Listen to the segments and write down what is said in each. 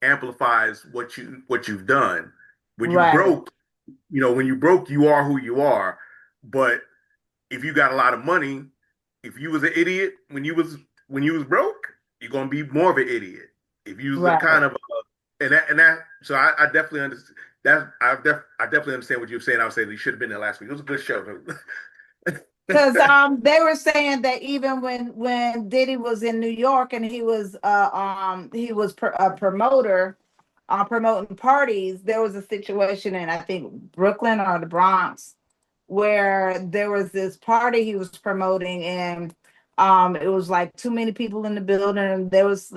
amplifies what you've done. When you Right. broke, when you broke, you are who you are. But if you got a lot of money, if you was an idiot when you was broke, you're gonna be more of an idiot. If you was a Right. kind of and that so I definitely understand that I definitely understand what you're saying. I was saying you should have been there last week. It was a good show. Because they were saying that even when Diddy was in New York and he was a promoter promoting parties, there was a situation in I think Brooklyn or the Bronx where there was this party he was promoting, and it was like too many people in the building, and there was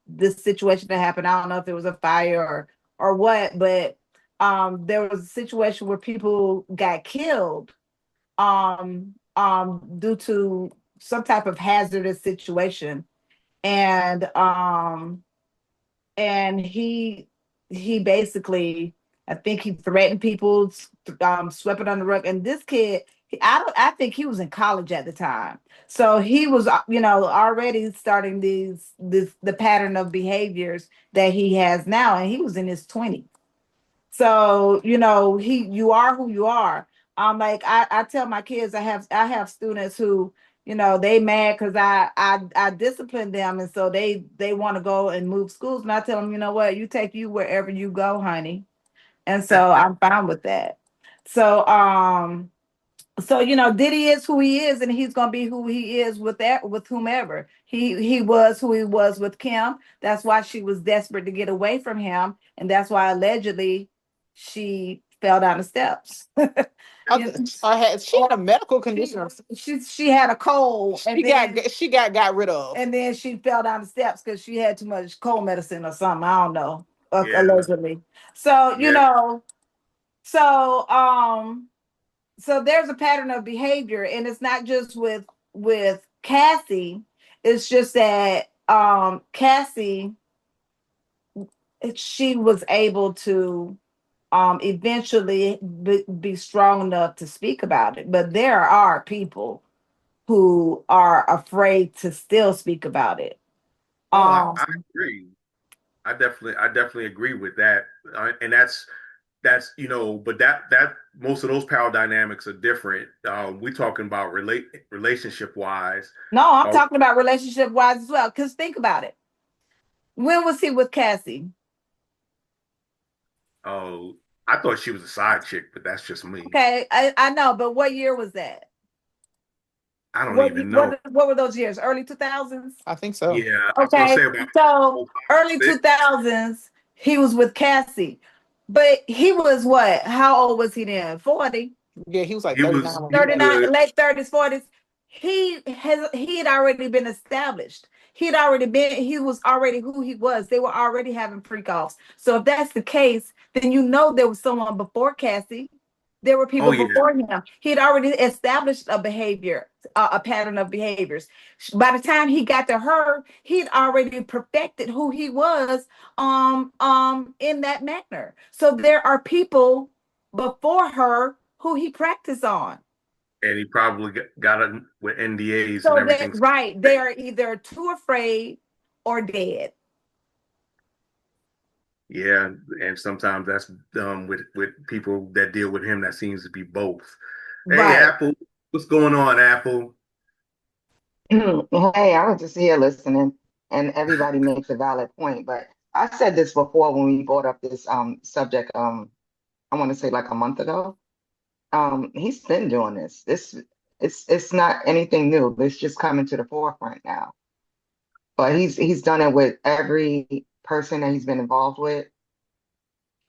this situation that happened. I don't know if it was a fire or what, but there was a situation where people got killed due to some type of hazardous situation, and he basically, I think he threatened people, swept it on the rug. And this kid, I think he was in college at the time, so he was, already starting the pattern of behaviors that he has now, and he was in his 20s. So, you are who you are. Like I tell my kids, I have students who, they mad because I discipline them, and so they want to go and move schools. And I tell them, you know what, you take you wherever you go, honey. And so I'm fine with that. So Diddy is who he is, and he's gonna be who he is with whomever. He was who he was with Kim. That's why she was desperate to get away from him, and that's why allegedly she fell down the steps. You know, She had a medical condition. she had a cold, and then Got rid of. she fell down the steps because she had too much cold medicine or something. I don't know, Yeah, allegedly. So yeah. so so there's a pattern of behavior, and it's not just with Cassie. It's just that Cassie, she was able to eventually be strong enough to speak about it, but there are people who are afraid to still speak about it. Oh, um I agree. I definitely agree with that. And that's but that most of those power dynamics are different. We talking about relationship wise. no, I'm Oh, talking about relationship wise as well, because think about it. When was he with Cassie? oh, I thought she was a side chick, but that's just me. Okay, I know, but what year was that? I don't What even know. what were those years? Early 2000s? I think so. Yeah, I was gonna Okay, say about so 05, early 06. 2000s, he was with Cassie. But he was what? How old was he then? 40, Yeah, he was like He 39 was when he he was got. 39, good. late 30s, 40s. He had already been established. He was already who he was. They were already having freak offs. So if that's the case, then there was someone before Cassie. There were Oh people yeah. before him. He had already established a behavior, a pattern of behaviors. By the time he got to her, he'd already perfected who he was in that manner. So there are people before her who he practiced on. And he probably got it with NDAs and So that everything. right, they are either too afraid or dead. Yeah, and sometimes that's with people that deal with him. That seems to be both. Hey, Right. Apple, what's going on, Apple? Hey, I was just here listening, and everybody makes a valid point. But I said this before when we brought up this subject. I want to say like a month ago. He's been doing this. It's not anything new. It's just coming to the forefront now. But he's done it with every person that he's been involved with,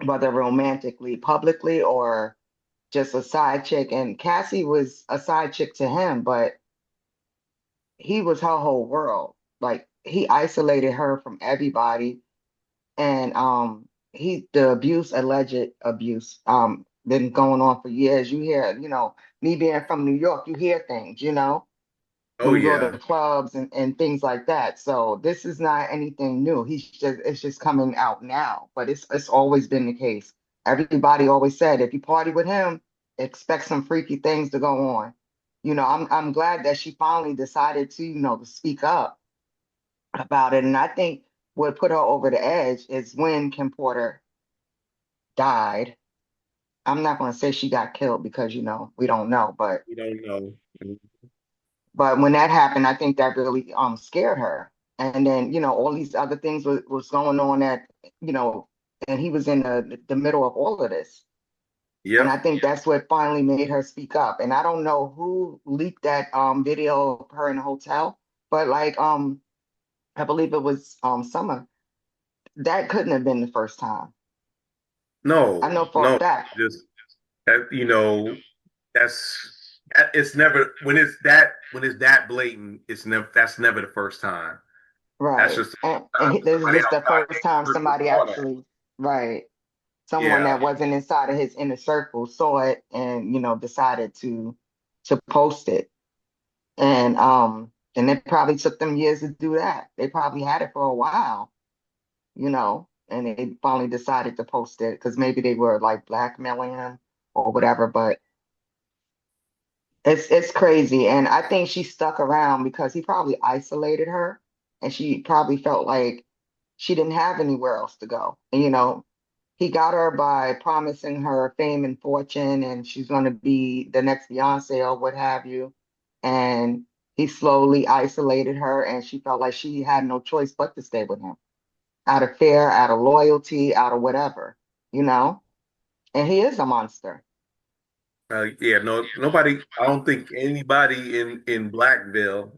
whether romantically, publicly, or just a side chick. And Cassie was a side chick to him, but he was her whole world. Like he isolated her from everybody, and the alleged abuse, been going on for years. You hear, me being from New York, you hear things, Oh when you go to yeah. the clubs and things like that. So this is not anything new. It's just coming out now, but it's always been the case. Everybody always said if you party with him, expect some freaky things to go on. I'm glad that she finally decided to, to speak up about it. And I think what put her over the edge is when Kim Porter died. I'm not going to say she got killed because, we don't know, We don't know. but when that happened, I think that really scared her. And then, all these other things was going on that, you know, and he was in the middle of all of this. And I Yep. think that's what finally made her speak up. And I don't know who leaked that video of her in the hotel, but like I believe it was Summer. That couldn't have been the first time. I No, know for a no, fact. just that, it's never when it's that blatant, that's never the first time. That's Right. just the And first time this is somebody just the outside first time their circle somebody saw that. actually, right. Someone Yeah. that wasn't inside of his inner circle saw it and, decided to post it. And it probably took them years to do that. They probably had it for a while, and they finally decided to post it because maybe they were like blackmailing him or whatever. But it's crazy. And I think she stuck around because he probably isolated her and she probably felt like she didn't have anywhere else to go. And he got her by promising her fame and fortune and she's going to be the next Beyonce or what have you. And he slowly isolated her and she felt like she had no choice but to stay with him out of fear, out of loyalty, out of whatever, you know? And he is a monster. Yeah, no, nobody. I don't think anybody in Blackville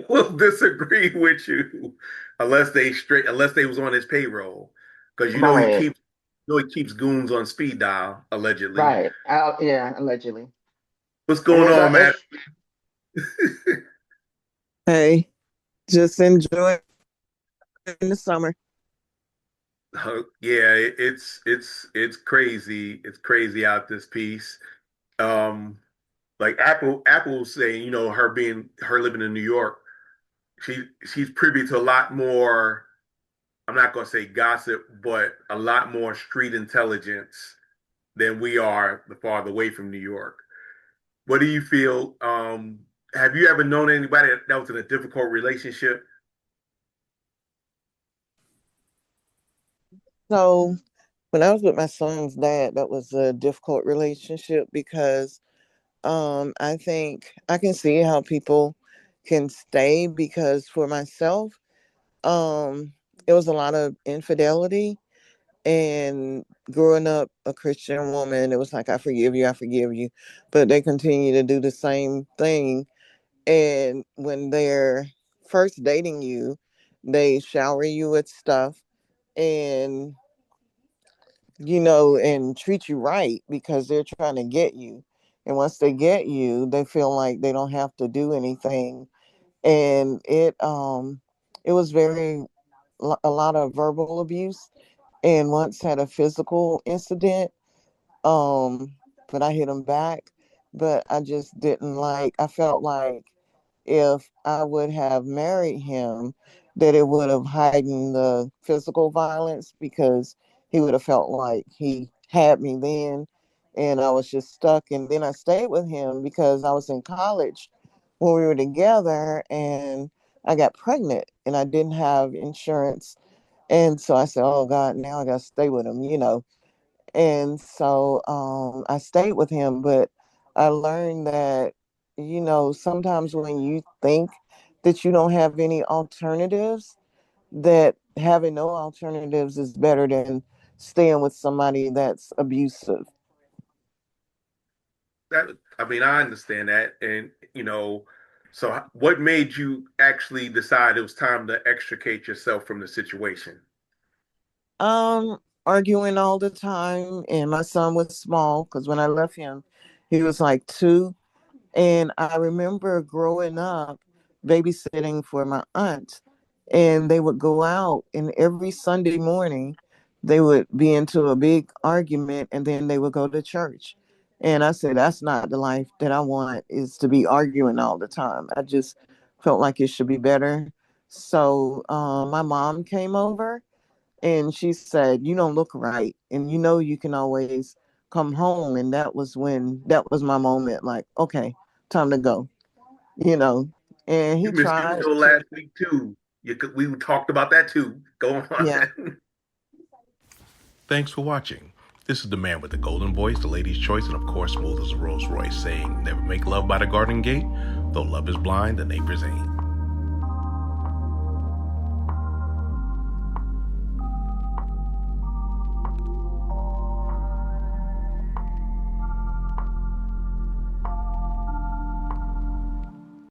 will disagree with you unless they was on his payroll, because Right, he keeps goons on speed dial allegedly. right. Yeah, allegedly. What's And going on, man? Hey, just enjoy the summer. Yeah, it's crazy. It's crazy out this piece. Um, like Apple saying, her living in New York, she's privy to a lot more. I'm not gonna say gossip, but a lot more street intelligence than we are the farther away from New York. What do you feel? Have you ever known anybody that was in a difficult relationship? So when I was with my son's dad, that was a difficult relationship because I think I can see how people can stay because for myself, it was a lot of infidelity and growing up a Christian woman, it was like I forgive you. But they continue to do the same thing. And when they're first dating you, they shower you with stuff and and treat you right because they're trying to get you. And once they get you, they feel like they don't have to do anything. And it was a lot of verbal abuse and once had a physical incident. Um, but I hit him back. But I just didn't like I felt like if I would have married him, that it would have heightened the physical violence because he would have felt like he had me then and I was just stuck. And then I stayed with him because I was in college when we were together and I got pregnant and I didn't have insurance. And so I said, oh God, now I got to stay with him. And so I stayed with him, but I learned that, sometimes when you think that you don't have any alternatives, that having no alternatives is better than staying with somebody that's abusive. I understand that, and so what made you actually decide it was time to extricate yourself from the situation? Um, Arguing all the time, and my son was small because when I left him, he was like 2. And I remember growing up babysitting for my aunt, and they would go out, and every Sunday morning, they would be into a big argument, and then they would go to church. And I said, that's not the life that I want, is to be arguing all the time. I just felt like it should be better. So my mom came over and she said, you don't look right. And you can always come home. And that was my moment. Like, okay, time to go, you know. And You he missed your tried show to, last week too. We talked about that too. Go on. Yeah. Thanks for watching. This is the man with the golden voice, the lady's choice, and of course, smooth as a Rolls Royce, saying, never make love by the garden gate. Though love is blind, the neighbors ain't.